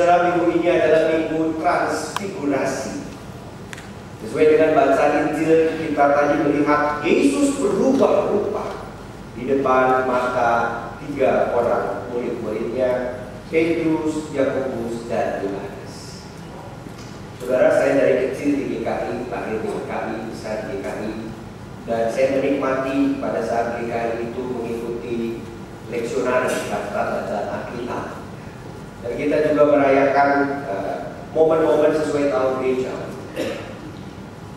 Saudara, minggu ini adalah minggu transfigurasi. Sesuai dengan bacaan Injil, kita tadi melihat Yesus berubah rupa di depan mata 3 orang murid-muridnya, Petrus, Yakobus, dan Yohanes. Saudara, saya dari kecil di GKI, lahir di GKI, besar di GKI, dan saya menikmati pada saat GKI itu mengikuti leksionari kata bacaan Alkitab. Dan kita juga merayakan momen-momen sesuai tahun gereja.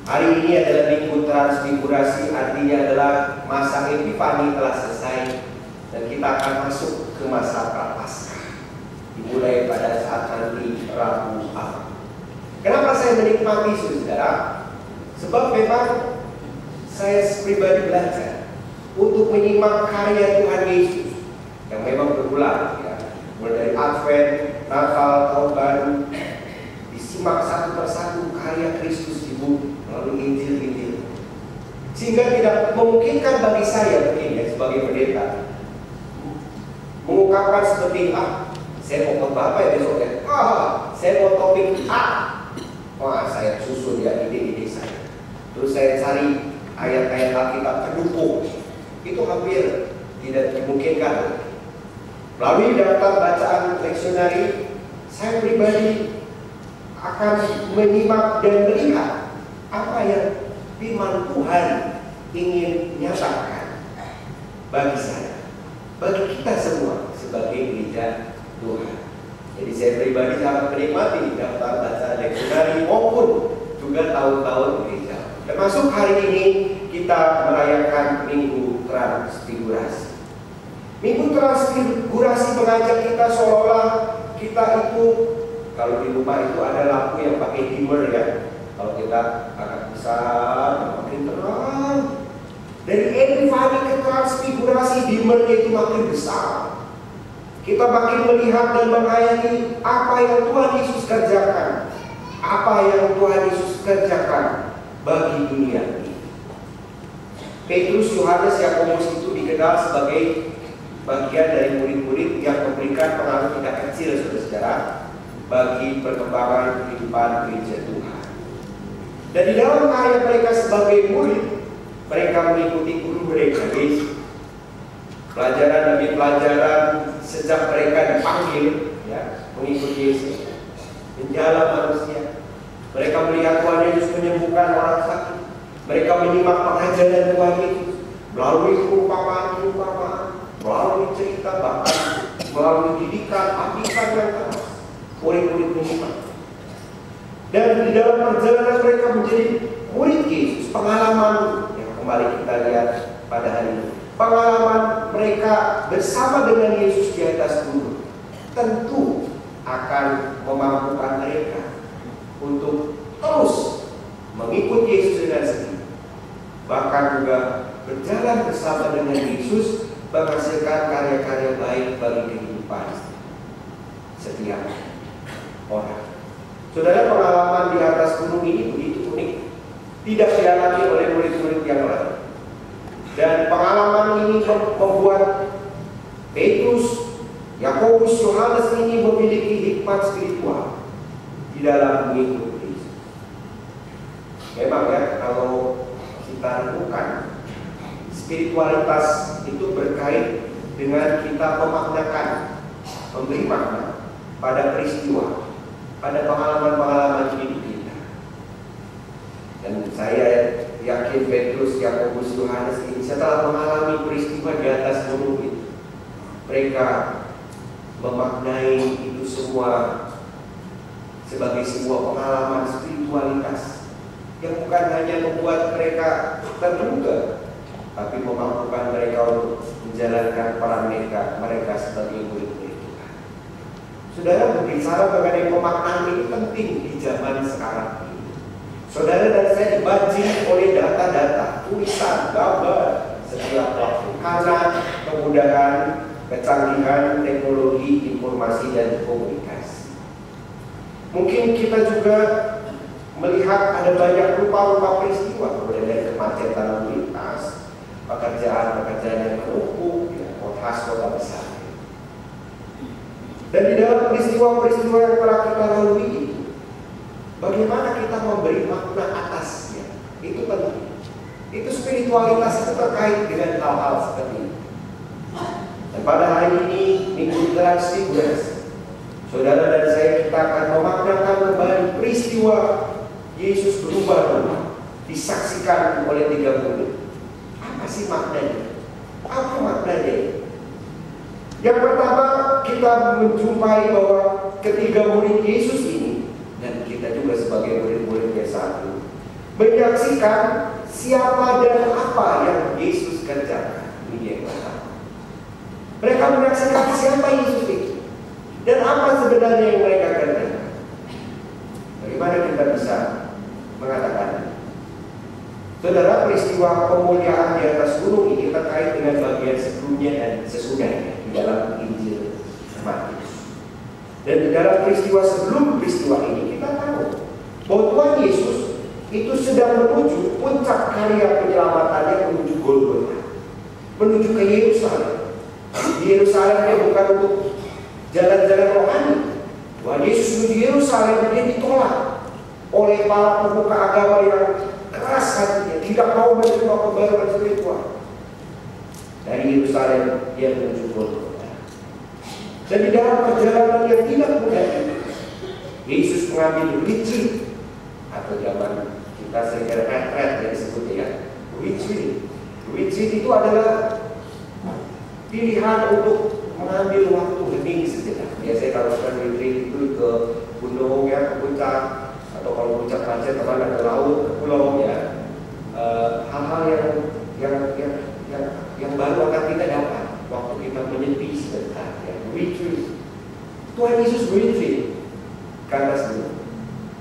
Hari ini adalah minggu transfigurasi, artinya adalah masa Epifani telah selesai dan kita akan masuk ke masa Prapaskah, dimulai pada saat nanti Rabu Ahad. Kenapa saya menikmati, saudara? Sebab memang saya pribadi belajar untuk menyimak karya Tuhan Yesus yang memang berulang, ya. Mulai dari Advent, Natal, Tahun Baru, disimak satu persatu karya Kristus di bumi melalui Injil-Injil, sehingga tidak memungkinkan bagi saya mungkin, ya, sebagai pendeta mengungkapkan seperti saya mau khotbah apa ya besok ya? Saya mau topik A. Wah, saya susun ya ide-ide saya. Terus saya cari ayat-ayat Alkitab pendukung. Itu hampir tidak dimungkinkan. Melalui daftar bacaan leksionari, saya pribadi akan menyimak dan melihat apa yang firman Tuhan ingin nyatakan bagi saya, bagi kita semua sebagai gereja Tuhan. Jadi saya pribadi sangat menikmati daftar bacaan leksionari maupun juga tahun-tahun gereja. Termasuk hari ini kita merayakan Minggu Transfigurasi. Minggu Transfigurasi mengajak kita seolah-olah kita itu, kalau di rumah itu ada lampu yang pakai dimmer, ya. Kalau kita agak besar, makin terang. Dari Epifani ke Transfigurasi, dimmernya itu makin besar. Kita makin melihat dan menghayati apa yang Tuhan Yesus kerjakan, apa yang Tuhan Yesus kerjakan bagi dunia ini. Petrus, Yohanes, Yakobus itu dikenal sebagai bagian dari murid-murid yang memberikan pengaruh tidak kecil, saudara-saudara, bagi perkembangan kehidupan gereja Tuhan. Dan di dalam karya mereka sebagai murid, mereka mengikuti guru mereka, Yesus. Pelajaran demi pelajaran sejak mereka dipanggil, ya, mengikuti Yesus, menjala manusia. Mereka melihat Tuhan Yesus menyembuhkan orang sakit. Mereka menyimak pengajaran Tuhan Yesus melalui perumpamaan-perumpamaan, melalui cerita, bahkan melalui didikan, aplikan yang keras. Murid-murid menyimak. Dan di dalam perjalanan mereka menjadi murid Yesus, pengalaman yang kembali kita lihat pada hari ini, pengalaman mereka bersama dengan Yesus di atas gunung tentu akan memampukan mereka untuk terus mengikut Yesus dengan setia, bahkan juga berjalan bersama dengan Yesus, menghasilkan karya-karya baik bagi kehidupan setiap orang. Saudara, pengalaman di atas gunung ini begitu unik, tidak dialami oleh murid-murid yang lain. Dan pengalaman ini membuat Petrus, Yakobus, Yohanes ini memiliki hikmat spiritual di dalam mengikuti Yesus. Memang ya, kalau kita renungkan, spiritualitas itu berkait dengan kita memaknakan, memberi makna pada peristiwa, pada pengalaman-pengalaman hidup kita. Dan saya yakin Petrus, Yakobus, Yohanes ini setelah mengalami peristiwa di atas gunung itu, mereka memaknai itu semua sebagai sebuah pengalaman spiritualitas yang bukan hanya membuat mereka terduga, tapi memampukan mereka untuk menjalankan peran mereka sebagai murid-murid Tuhan. Saudara, berbicara mengenai pemaknaan ini penting di zaman sekarang ini. Saudara dan saya dibanjiri oleh data-data, tulisan, gambar setiap waktu karena kemudahan, kecanggihan teknologi informasi dan komunikasi. Mungkin kita juga melihat ada banyak rupa-rupa peristiwa, mulai dari kemacetan lalu lintas, pekerjaan-pekerjaan yang menumpuk, ya, khas kota besar. Dan di dalam peristiwa-peristiwa yang telah bagaimana kita memberi makna atasnya. Itu penting. Itu spiritualitas itu terkait dengan hal-hal seperti ini. Dan pada hari ini, Minggu Transfigurasi, saudara dan saya kita akan memaknakan kembali peristiwa Yesus berubah-ubah, disaksikan oleh 3 murid. Apa sih maknanya? Apa maknanya? Yang pertama, kita menjumpai bahwa ketiga murid Yesus ini, dan kita juga sebagai murid-muridnya saat ini, menyaksikan siapa dan apa yang Yesus kerjakan. Ini yang pertama. Mereka menyaksikan siapa Yesus itu dan apa sebenarnya yang mereka kerjakan. Bagaimana kita bisa mengatakan? Saudara, peristiwa pemuliaan di atas gunung ini terkait dengan bagian sebelumnya dan sesudahnya di dalam Injil Matius. Dan di dalam peristiwa sebelum peristiwa ini kita tahu bahwa Tuhan Yesus itu sedang menuju puncak karya penyelamatannya, menuju Golgota, menuju ke Yerusalem. Di Yerusalem dia bukan untuk jalan-jalan rohani. Tuhan Yesus menuju Yerusalem, dia ditolak oleh para pemuka agama yang keras hatinya, tidak mau menerima pembaruan spiritual. Dari Yerusalem dia menuju Golgota. Dan di dalam perjalanan yang tidak mudah ini, Yesus mengambil retreat, atau zaman kita sekira retret yang disebutnya ya, retreat. Retreat itu adalah pilihan untuk mengambil waktu hening sejenak. Biasanya kalau kita retreat itu ke gunung ya, ke puncak, atau kalau puncak macet teman ada laut, ke pulau ya. Hal-hal yang baru akan kita dapat waktu kita menyepi sebentar ya. Retreat. Tuhan Yesus retreat ke atas gunung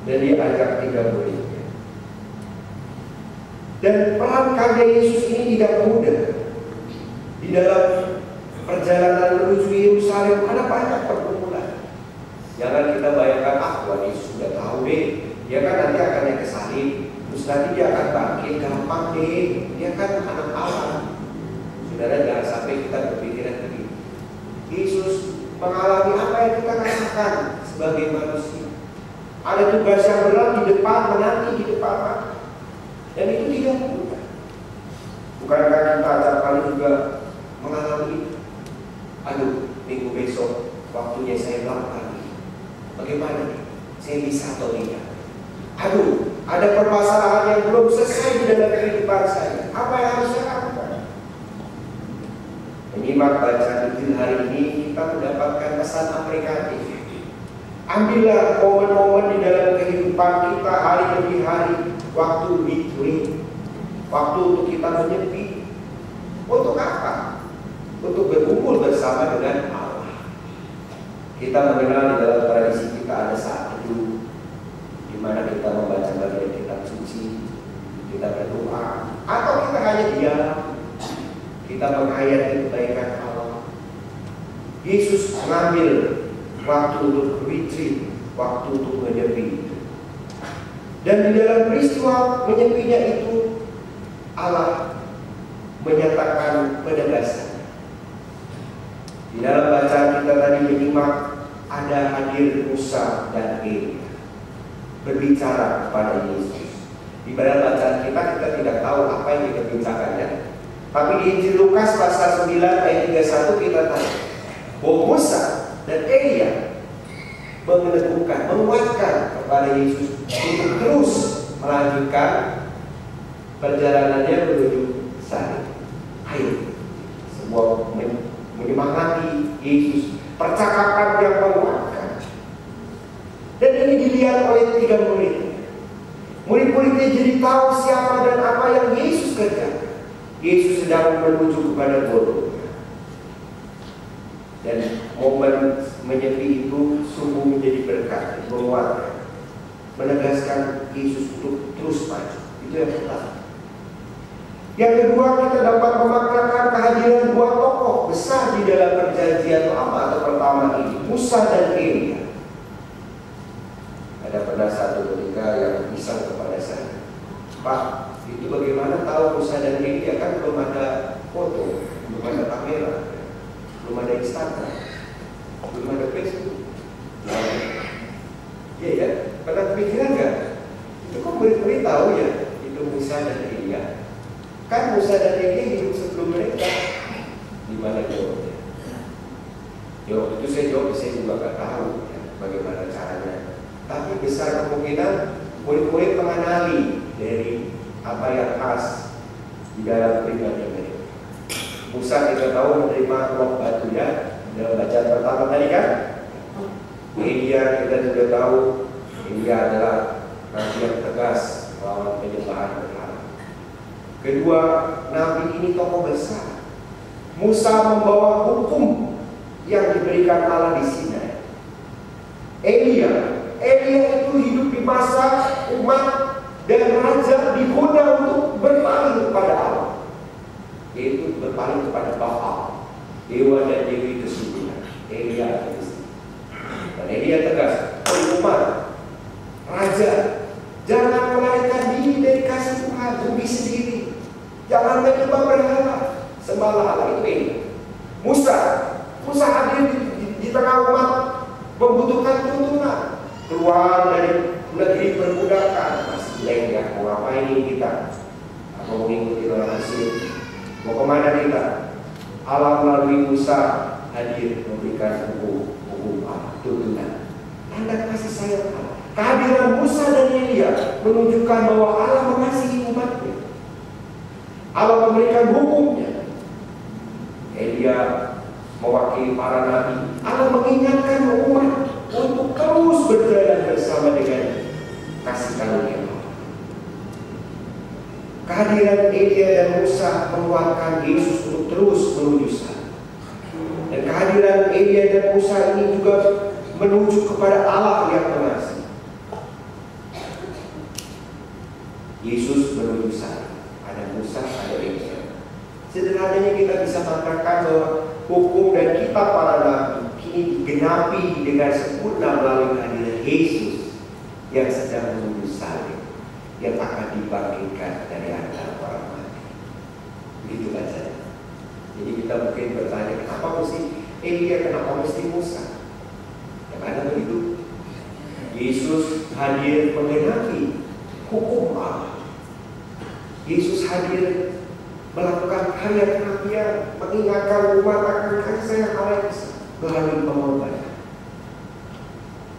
dan dia ajak 3 muridnya. Dan peran karya Yesus ini tidak mudah. Di dalam perjalanan menuju Yerusalem ada banyak pergumulan. Jangan kita bayangkan, Tuhan Yesus sudah tahu deh, dia kan nanti akan naik ke salib, terus nanti dia akan bangkit, gampang deh, dia kan anak Allah. Saudara, jangan sampai kita berpikiran begitu. Yesus mengalami apa yang kita rasakan sebagai manusia. Ada tugas yang berat di depan, menanti di depan mata. Dan itu tidak mudah. Bukankah kita acap kali juga mengalami itu? Aduh, minggu besok waktunya saya melakukan ini. Bagaimana nih? Saya bisa atau tidak? Aduh, ada permasalahan yang belum selesai di dalam kehidupan saya. Apa yang harus saya lakukan? Menyimak bacaan Injil hari ini, kita mendapatkan pesan aplikatif. Ambillah momen-momen di dalam kehidupan kita hari demi hari, waktu retreat, waktu untuk kita menyepi. Untuk apa? Untuk berkumpul bersama dengan Allah. Kita mengenal di dalam tradisi kita ada saat teduh, di mana kita membaca bagian kitab suci, kita berdoa, atau kita hanya diam, kita menghayati kebaikan Allah. Yesus mengambil waktu untuk retreat, waktu untuk menyepi. Dan di dalam peristiwa menyepinya itu, Allah menyatakan penegasan. Di dalam bacaan kita tadi menyimak ada hadir Musa dan Elia berbicara kepada Yesus. Di dalam bacaan kita tidak tahu apa yang diperbincangkannya. Tapi di Injil Lukas pasal 9 ayat 31 kita tahu bahwa Musa dan Elia meneguhkan, menguatkan kepada Yesus untuk terus melanjutkan perjalanannya menuju salib. Ayo, sebuah menyemangati Yesus, percakapan yang menguatkan. Dan ini dilihat oleh 3 murid. Murid-muridnya jadi tahu siapa dan apa yang Yesus kerjakan. Yesus sedang menuju kepada Golgota. Dan momen menyepi itu sungguh menjadi berkat, menguatkan, menegaskan Yesus untuk terus maju. Itu yang pertama. Yang kedua, kita dapat memaknakan kehadiran 2 tokoh besar di dalam perjanjian lama atau pertama ini, Musa dan Elia. Ada pernah satu ketika yang pisang kepada saya, Pak, itu bagaimana tahu Musa dan Elia? Kan belum ada foto, belum ada kamera, belum ada Instagram, belum ada Facebook. Iya ya, pernah kepikiran nggak? Kan Musa dan Elia hidup sebelum mereka. Di mana jawabnya? Ya waktu itu saya jawab, saya juga nggak tahu ya, bagaimana caranya. Tapi besar kemungkinan murid-murid mengenali dari apa yang khas di dalam pribadi mereka. Musa kita tahu menerima roh batu ya, dalam bacaan pertama tadi kan. Elia kita juga tahu, Elia adalah nabi yang tegas melawan penyembahan berhala. Kedua, nabi ini tokoh besar. Musa membawa hukum yang diberikan Allah di Sinai. Elia itu hidup di masa umat dan raja digoda untuk berpaling kepada Allah, yaitu berpaling kepada Baal, dewa dan dewi kesuburan. Elia dan Elia tegas, umat, raja, jangan melarikan diri dari kasih Tuhan, bumi sendiri. Jangan menyembah berhala, sembahlah Allah. Itu Elia. Musa hadir di tengah umat membutuhkan tuntunan. Keluar dari negeri perbudakan, masih lengah, mau ngapain ini kita? Apa mau mengikuti orang Mesir? Mau kemana kita? Allah melalui Musa hadir memberikan hukum Allah, tuntunan. Tanda kasih sayang Allah. Kehadiran Musa dan Elia menunjukkan bahwa Allah mengasihi umatnya. Allah memberikan hukumnya. Elia mewakili para nabi. Allah mengingatkan umat untuk terus berjalan bersama dengan kasih karunia Allah. Kehadiran Elia dan Musa menguatkan Yesus untuk terus menuju sana. Dan kehadiran Elia dan Musa ini juga menuju kepada Allah yang mengasihi. Yesus menuju sana. Ada Musa, ada Elia. Sederhananya kita bisa mengatakan bahwa hukum dan kitab para nabi kini digenapi dengan sempurna melalui kehadiran Yesus yang sedang menuju salib, yang akan dibangkitkan dari antara orang mati. Begitu bacanya. Jadi kita mungkin bertanya, kenapa mesti Elia, kenapa mesti Musa? Yang ada begitu. Yesus hadir menggenapi hukum Allah. Yesus hadir melakukan karya kenabian, mengingatkan umat akan kasih sayang Allah yang besar melalui pengorbanan.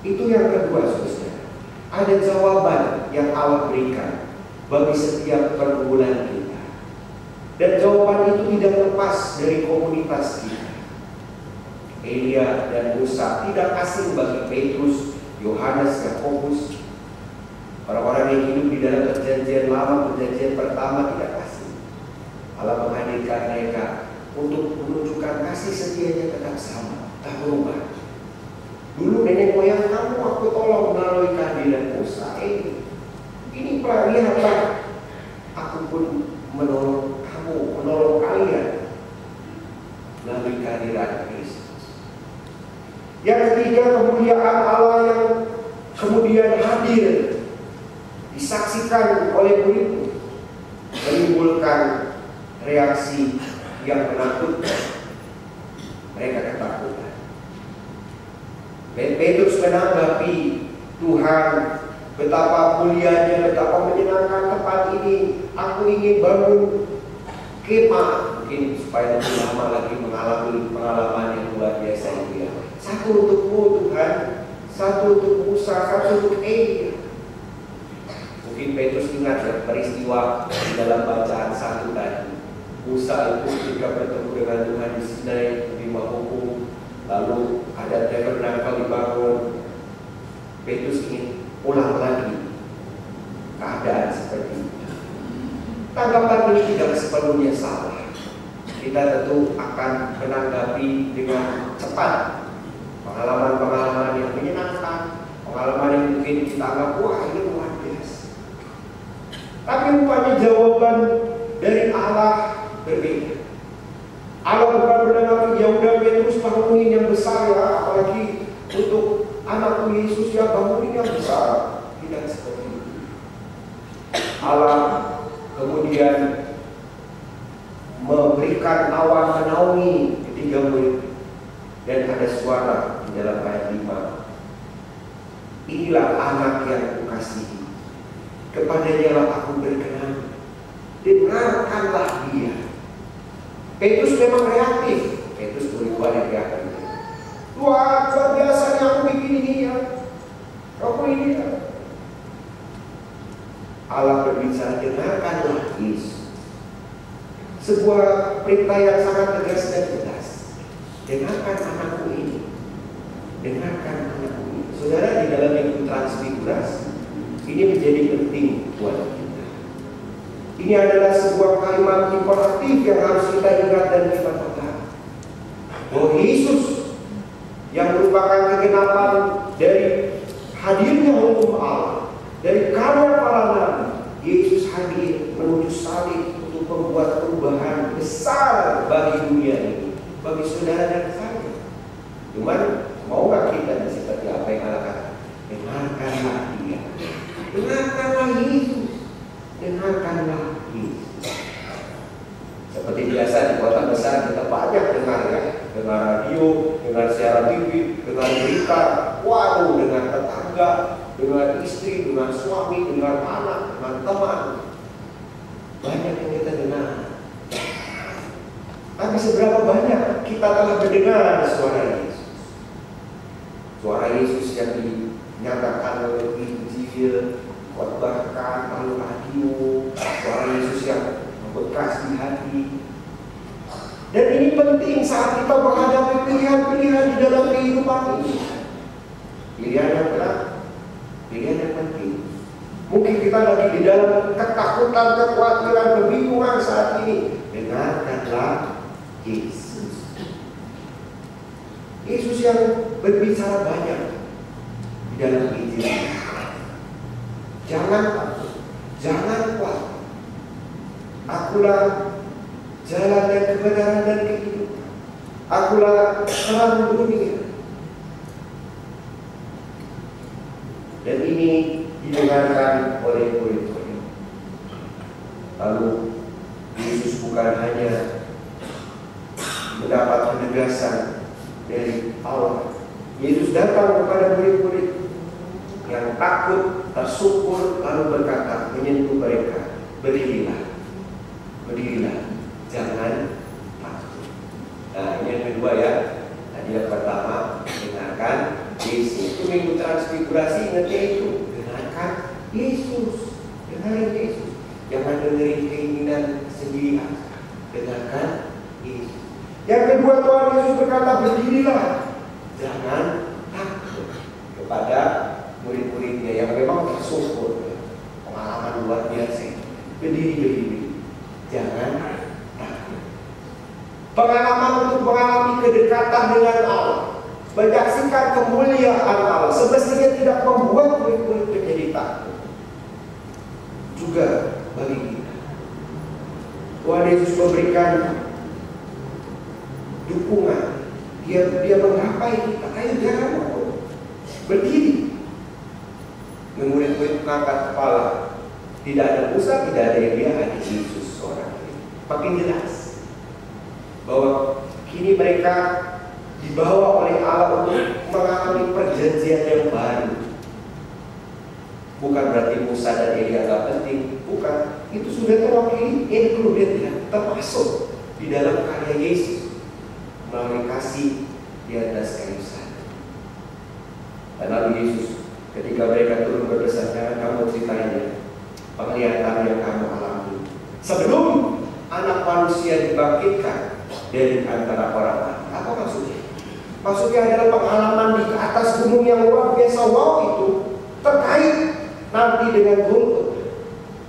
Itu yang kedua, saudara. Ada jawaban yang Allah berikan bagi setiap pergumulan kita. Dan jawaban itu tidak lepas dari komunitas kita. Elia dan Musa tidak asing bagi Petrus, Yohanes, Yakobus. Orang-orang yang hidup di dalam perjanjian lama, perjanjian pertama tidak asing. Allah menghadirkan mereka untuk menunjukkan kasih setianya tetap sama, tak berubah. Dulu nenek moyang kamu aku tolong melalui kehadiran Musa. Ini lihatlah, aku pun menolong kamu, menolong kalian melalui kehadiran Kristus. Yang ketiga, kemuliaan Allah yang kemudian hadir disaksikan oleh murid, menimbulkan reaksi yang menakutkan. Mereka ketakutan. Petrus menanggapi Tuhan, betapa mulianya, betapa menyenangkan tempat ini. Aku ingin bangun kemah, mungkin supaya lebih lama lagi mengalami pengalaman yang luar biasa itu ya. Satu untukmu Tuhan, satu untuk Musa, satu untuk Elia. Mungkin Petrus ingat ya peristiwa di dalam bacaan satu tadi. Musa itu ketika bertemu dengan Tuhan di Sinai, menerima hukum, lalu ada tabernakel dibangun. Petrus ingin ulang lagi keadaan seperti itu. Tanggapan ini tidak sepenuhnya salah. Kita tentu akan menanggapi dengan cepat pengalaman-pengalaman yang menyenangkan, pengalaman yang mungkin kita anggap wah ini luar biasa. Tapi rupanya jawaban dari Allah berbeda. Allah bukan menanggapi ya udah Petrus bangunin yang besar ya, apalagi untuk anakku Yesus ya bangunin yang besar. Tidak seperti itu. Allah kemudian memberikan awan menaungi ketiga murid, dan ada suara di dalam ayat 5. Inilah anak yang kukasihi, kepadanya lah aku berkenan. dengarkanlah dia. Petrus memang reaktif. Petrus berubah yang reaktif. Tuhan, luar biasanya aku bikin ini ya. Kamu ini ya. Allah berbicara, dengarkanlah Yesus. Sebuah perintah yang sangat tegas dan jelas. Dengarkan anakku ini. Dengarkan anakku ini. Saudara, di dalam minggu transfigurasi ini menjadi penting buat kita. Ini adalah sebuah kalimat imperatif yang harus kita ingat dan kita pegang. Bahwa Yesus yang merupakan kegenapan dari hadirnya hukum Allah, dari karya para nabi, Yesus hadir menuju salib untuk membuat perubahan besar bagi dunia ini, bagi saudara dan saya. Cuman mau gak kita seperti apa yang Allah katakan? Dengarkanlah dia, dengarkanlah Yesus, dengarkanlah Yesus. Seperti biasa di kota besar kita banyak dengar ya, dengar radio, dengar siaran TV, dengar berita, waduh, dengan tetangga, dengan istri, dengan suami, dengan anak, dengan teman. Banyak yang kita dengar. Tapi seberapa banyak kita telah mendengar suara Yesus? Suara Yesus yang dinyatakan oleh Injil, khotbahkan melalui radio, suara Yesus yang membekas di hati. Dan ini penting saat kita menghadapi pilihan-pilihan di dalam kehidupan ini. Pilihan yang benar, pilihan yang penting. Mungkin kita lagi di dalam ketakutan, kekhawatiran, kebingungan saat ini. Dengarkanlah Yesus. Yesus yang berbicara banyak di dalam Injil. Jangan takut, jangan khawatir. Akulah jalan dan kebenaran dan kehidupan. Akulah terang dunia. Dan ini didengarkan oleh murid-murid. Lalu Yesus bukan hanya mendapat penegasan dari Allah. Yesus datang kepada murid-murid yang takut, tersungkur, lalu berkata, menyentuh mereka, berdirilah, berdirilah, jangan takut. Nah, ini yang kedua ya. Tadi yang pertama, dengarkan Yesus. Itu minggu transfigurasi, ingatnya itu, dengarkan Yesus, dengarin Yesus. Jangan dengerin keinginan sendiri, dengarkan Yesus. Yang kedua, Tuhan Yesus berkata, berdirilah, jangan takut, kepada murid-muridnya yang memang tersungkur, pengalaman luar biasa. Berdiri, jangan takut. Pengalaman untuk mengalami kedekatan dengan Allah, menyaksikan kemuliaan Allah, semestinya tidak membuat murid-murid menjadi takut. Juga bagi kita, Tuhan Yesus memberikan dukungan. Dia menggapai kita. Ayo jangan takut, berdiri. Murid-murid mengangkat kepala. Tidak ada Musa, tidak ada Elia, hanya Yesus seorang. Makin jelas bahwa kini mereka dibawa oleh Allah untuk mengalami perjanjian yang baru. Bukan berarti Musa dan Elia tidak penting, bukan. Itu sudah terwakili, included ya, termasuk di dalam karya Yesus melalui kasih di atas kayu salib. Dan lalu Yesus ketika mereka turun berbesar, kamu ceritain penglihatan yang kamu alami sebelum anak manusia dibangkitkan dari antara orang mati. Apa maksudnya? Maksudnya adalah pengalaman di atas gunung yang luar biasa. Wow, itu terkait nanti dengan Golgota,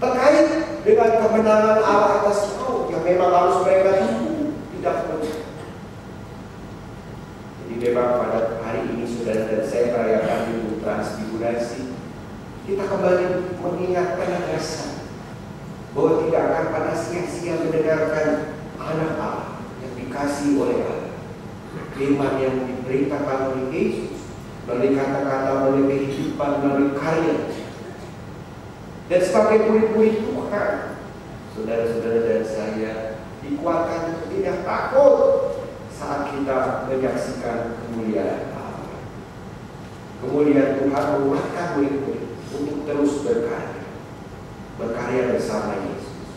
terkait dengan kemenangan Allah atas maut yang memang harus mereka tidak perlu. Jadi memang pada hari ini saudara dan saya merayakan minggu transfigurasi, kita kembali mengingat penegasan bahwa tidak akan pada sia-sia mendengarkan anak Allah yang dikasih oleh Allah, firman yang diberitakan oleh Yesus, melalui kata-kata, melalui kehidupan, melalui karya. Dan sebagai murid-murid Tuhan, saudara-saudara dan saya dikuatkan untuk tidak takut saat kita menyaksikan kemuliaan Allah. Kemuliaan Tuhan menguatkan murid-murid untuk terus berkarya bersama Yesus.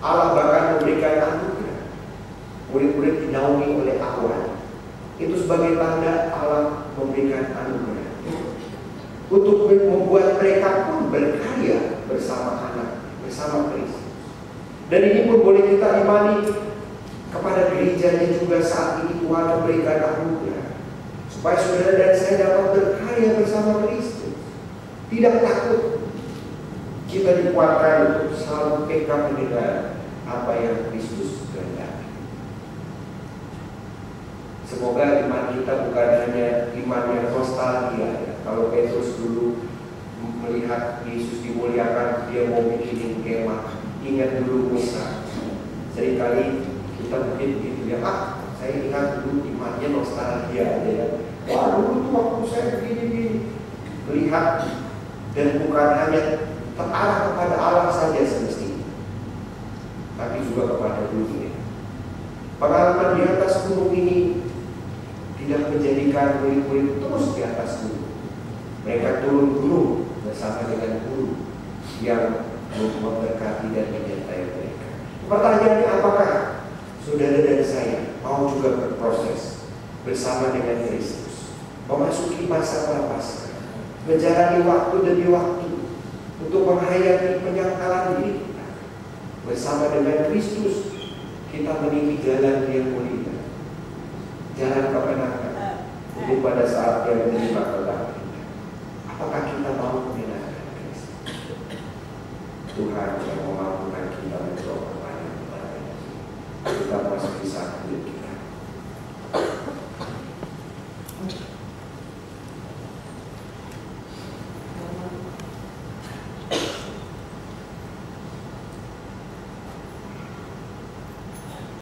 Allah bahkan memberikan anugerah. Murid-murid dinaungi oleh awan. Itu sebagai tanda Allah memberikan anugerah untuk membuat mereka pun berkarya bersama anak, bersama Kristus. Dan ini pun boleh kita imani kepada gerejanya juga saat ini Tuhan memberikan anugerah supaya saudara dan saya dapat berkarya bersama Kristus. Tidak takut, kita dikuatkan untuk selalu pegang mendengar apa yang Kristus kehendaki. Semoga iman kita bukan hanya iman yang nostalgia ya. Kalau Petrus dulu melihat Yesus dimuliakan, dia mau bikin kemah, ingat dulu Musa. Seringkali kita mungkin gitu ya, saya ingat dulu imannya nostalgia aja ya. Wah dulu tuh waktu saya begini-begini. Melihat dan bukan hanya terarah kepada Allah saja semestinya, tapi juga kepada dunia. Pengalaman di atas gunung ini tidak menjadikan murid-murid terus di atas gunung. Mereka turun gunung bersama dengan guru yang memberkati dan menyertai mereka. Pertanyaannya, apakah saudara dan saya mau juga berproses bersama dengan Kristus, memasuki masa prapaskah, menjalani waktu demi waktu untuk menghayati penyangkalan diri kita bersama dengan Kristus? Kita meniti jalan yang mulia, jalan kemenangan, untuk pada saat yang menerima kedatangan kita. Apakah kita mau menyenangkan Kristus? Tuhan yang mau